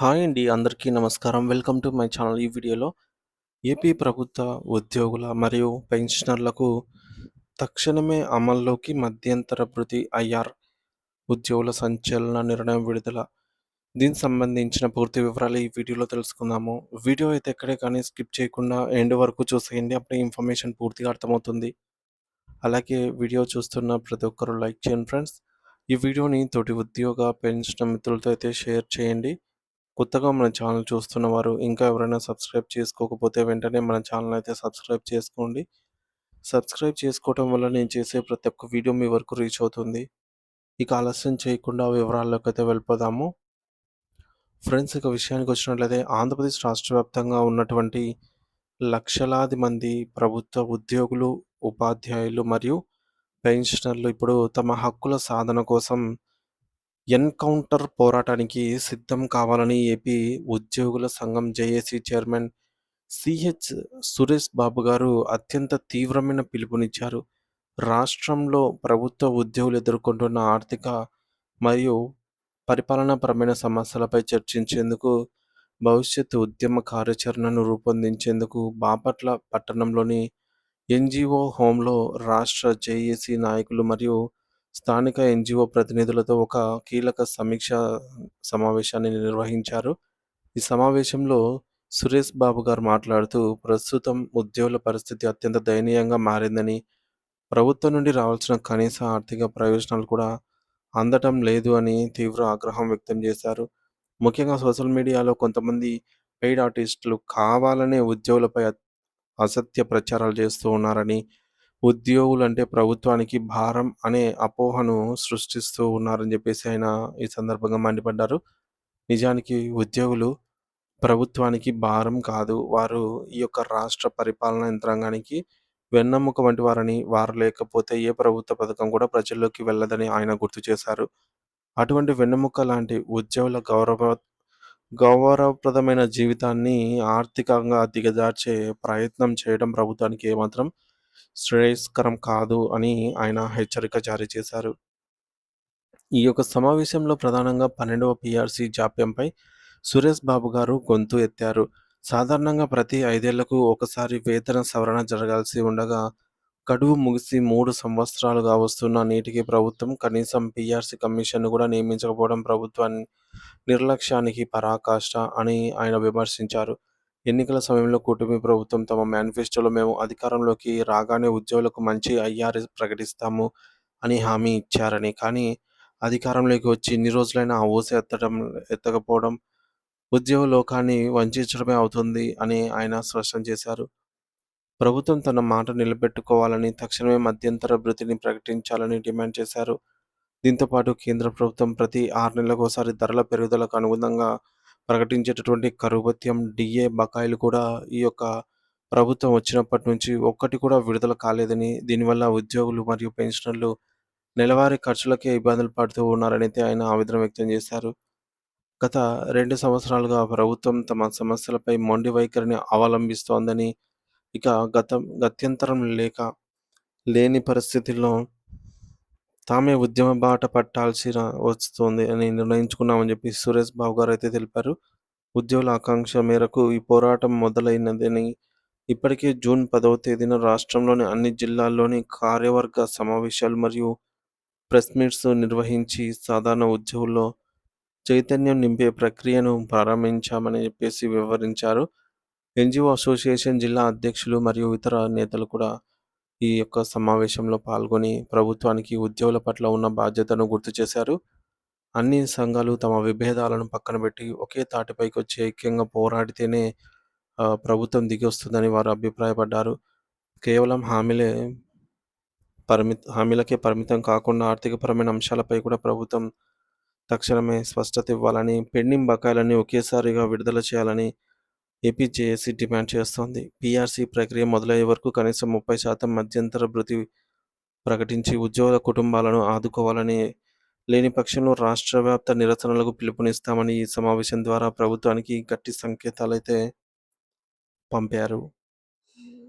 Hi అండి. అందరికీ నమస్కారం. Welcome to my channel. ఈ వీడియోలో ఏపీ ప్రభుత్వ ఉద్యోగుల మరియు పెన్షనర్లకు తక్షణమే అమల్లోకి మధ్యంతర భృతి ఐఆర్ ఉద్యోగుల సంచలన నిర్ణయం విడుదల. దీనికి సంబంధించిన పూర్తి వివరాలు ఈ వీడియోలో తెలుసుకుందాము. వీడియో అయితే ఎక్కడే కానీ స్కిప్ చేయకుండా ఎండ్ వరకు చూసేయండి. అప్పుడే ఇన్ఫర్మేషన్ పూర్తిగా అర్థమవుతుంది. అలాగే వీడియో చూస్తున్న ప్రతి ఒక్కరూ లైక్ చేయండి ఫ్రెండ్స్. ఈ వీడియోని తోటి ఉద్యోగ, పెన్షన్ మిత్రులతో అయితే షేర్ చేయండి. కొత్తగా మన ఛానల్ చూస్తున్న వారు ఇంకా ఎవరైనా సబ్స్క్రైబ్ చేసుకోకపోతే వెంటనే మన ఛానల్ అయితే సబ్స్క్రైబ్ చేసుకోండి. సబ్స్క్రైబ్ చేసుకోవటం వల్ల నేను చేసే ప్రతి ఒక్క వీడియో మీ వరకు రీచ్ అవుతుంది. ఇక ఆలస్యం చేయకుండా వివరాల్లోకి అయితే వెళ్ళిపోదాము. ఫ్రెండ్స్, ఇక విషయానికి వచ్చినట్లయితే ఆంధ్రప్రదేశ్ రాష్ట్ర వ్యాప్తంగా ఉన్నటువంటి లక్షలాది మంది ప్రభుత్వ ఉద్యోగులు, ఉపాధ్యాయులు మరియు పెన్షనర్లు ఇప్పుడు తమ హక్కుల సాధన కోసం ఎన్‌కౌంటర్ పోరాటానికి సిద్ధం కావాలని ఏపీ ఉద్యోగుల సంఘం JAC chairman CH Suresh Babu గారు అత్యంత తీవ్రమైన పిలుపునిచ్చారు. రాష్ట్రంలో ప్రభుత్వ ఉద్యోగులు ఎదుర్కొంటున్న ఆర్థిక మరియు పరిపాలనాపరమైన సమస్యలపై చర్చించేందుకు, భవిష్యత్తు ఉద్యమ కార్యాచరణను రూపొందించేందుకు బాపట్ల పట్టణంలోని ఎన్‌జీఓ హోంలో రాష్ట్ర జేఏసీ నాయకులు మరియు స్థానిక ఎన్‌జీఓ ప్రతినిధులతో ఒక కీలక సమీక్షా సమావేశాన్ని నిర్వహించారు. ఈ సమావేశంలో సురేష్ బాబు గారు మాట్లాడుతూ, ప్రస్తుతం ఉద్యోగుల పరిస్థితి అత్యంత దయనీయంగా మారిందని, ప్రభుత్వం నుండి రావాల్సిన కనీస ఆర్థిక ప్రయోజనాలు కూడా అందటం లేదు అని తీవ్ర ఆగ్రహం వ్యక్తం చేశారు. ముఖ్యంగా సోషల్ మీడియాలో కొంతమంది పెయిడ్ ఆర్టిస్టులు కావాలనే ఉద్యోగులపై అసత్య ప్రచారాలు చేస్తూ ఉన్నారని, ఉద్యోగులంటే ప్రభుత్వానికి భారం అనే అపోహను సృష్టిస్తూ ఉన్నారని చెప్పేసి ఆయన ఈ సందర్భంగా మండిపడ్డారు. నిజానికి ఉద్యోగులు ప్రభుత్వానికి భారం కాదు. వారు ఈ యొక్క రాష్ట్ర పరిపాలనా యంత్రాంగానికి వెన్నెముక వంటి వారని, వారు లేకపోతే ఏ ప్రభుత్వ పథకం కూడా ప్రజల్లోకి వెళ్ళదని ఆయన గుర్తు చేశారు. అటువంటి వెన్నెముక లాంటి ఉద్యోగుల గౌరవప్రదమైన జీవితాన్ని ఆర్థికంగా దిగజార్చే ప్రయత్నం చేయడం ప్రభుత్వానికి ఏమాత్రం శ్రేయస్కరం కాదు అని ఆయన హెచ్చరిక జారీ చేశారు. ఈ యొక్క సమావేశంలో ప్రధానంగా 12వ పీఆర్సీ జాప్యంపై సురేష్ బాబు గారు గొంతు ఎత్తారు. సాధారణంగా ప్రతి 5 ఏళ్లకు ఒకసారి వేతన సవరణ జరగాల్సి ఉండగా, గడువు ముగిసి 3 సంవత్సరాలుగా వస్తున్న నేటికి ప్రభుత్వం కనీసం పీఆర్సీ కమిషన్‌ను కూడా నియమించకపోవడం ప్రభుత్వాన్ని నిర్లక్ష్యానికి పరాకాష్ట అని ఆయన విమర్శించారు. ఎన్నికల సమయంలో కూటమి ప్రభుత్వం తమ మేనిఫెస్టోలో మేము అధికారంలోకి రాగానే ఉద్యోగులకు మంచి ఐఆర్ఎస్ ప్రకటిస్తాము అని హామీ ఇచ్చారని, కానీ అధికారంలోకి వచ్చి ఇన్ని రోజులైనా ఆ ఊస ఎత్తకపోవడం ఉద్యోగ లోకాన్ని వంచడమే అవుతుంది అని ఆయన స్పష్టం చేశారు. ప్రభుత్వం తన మాట నిలబెట్టుకోవాలని, తక్షణమే మధ్యంతర భృతిని ప్రకటించాలని డిమాండ్ చేశారు. దీంతో పాటు కేంద్ర ప్రభుత్వం ప్రతి 6 నెలలకోసారి ధరల పెరుగుదలకు అనుగుణంగా ప్రకటించేటటువంటి కరువు భత్యం, డీఏ బకాయిలు కూడా ఈ యొక్క ప్రభుత్వం వచ్చినప్పటి నుంచి ఒక్కటి కూడా విడుదల కాలేదని, దీనివల్ల ఉద్యోగులు మరియు పెన్షనర్లు నెలవారీ ఖర్చులకే ఇబ్బందులు పడుతూ ఉన్నారనైతే ఆయన ఆవేదన వ్యక్తం చేశారు. గత 2 సంవత్సరాలుగా ప్రభుత్వం తమ సమస్యలపై మొండి వైఖరిని అవలంబిస్తోందని, ఇక గత్యంతరం లేని పరిస్థితుల్లో తామే ఉద్యమ బాట పట్టాల్సిన వస్తుంది అని నిర్ణయించుకున్నామని చెప్పి సురేష్ బాబు గారు అయితే తెలిపారు. ఉద్యోగుల ఆకాంక్ష మేరకు ఈ పోరాటం మొదలైనదని, ఇప్పటికే జూన్ 10వ తేదీన రాష్ట్రంలోని అన్ని జిల్లాల్లోని కార్యవర్గ సమావేశాలు మరియు ప్రెస్ మీట్స్ నిర్వహించి సాధారణ ఉద్యోగుల్లో చైతన్యం నింపే ప్రక్రియను ప్రారంభించామని చెప్పేసి వివరించారు. ఎన్‌జీఓ అసోసియేషన్ జిల్లా అధ్యక్షులు మరియు ఇతర నేతలు కూడా ఈ యొక్క సమావేశంలో పాల్గొని ప్రభుత్వానికి ఉద్యోగుల పట్ల ఉన్న బాధ్యతను గుర్తు చేశారు. అన్ని సంఘాలు తమ విభేదాలను పక్కన పెట్టి ఒకే తాటిపైకొచ్చి ఐక్యంగా పోరాడితేనే ప్రభుత్వం దిగొస్తుందని వారు అభిప్రాయపడ్డారు. కేవలం హామీలకే పరిమితం కాకుండా ఆర్థికపరమైన అంశాలపై కూడా ప్రభుత్వం తక్షణమే స్పష్టత ఇవ్వాలని, పెండింగ్ బకాయిలన్నీ ఒకేసారిగా విడుదల చేయాలని ఏపీ జేఏసీ డిమాండ్ చేస్తోంది. పీఆర్సీ ప్రక్రియ మొదలయ్యే వరకు కనీసం 30% మధ్యంతర భృతి ప్రకటించి ఉద్యోగుల కుటుంబాలను ఆదుకోవాలని, లేని పక్షంలో రాష్ట్ర వ్యాప్త నిరసనలకు పిలుపునిస్తామని ఈ సమావేశం ద్వారా ప్రభుత్వానికి గట్టి సంకేతాలైతే పంపారు.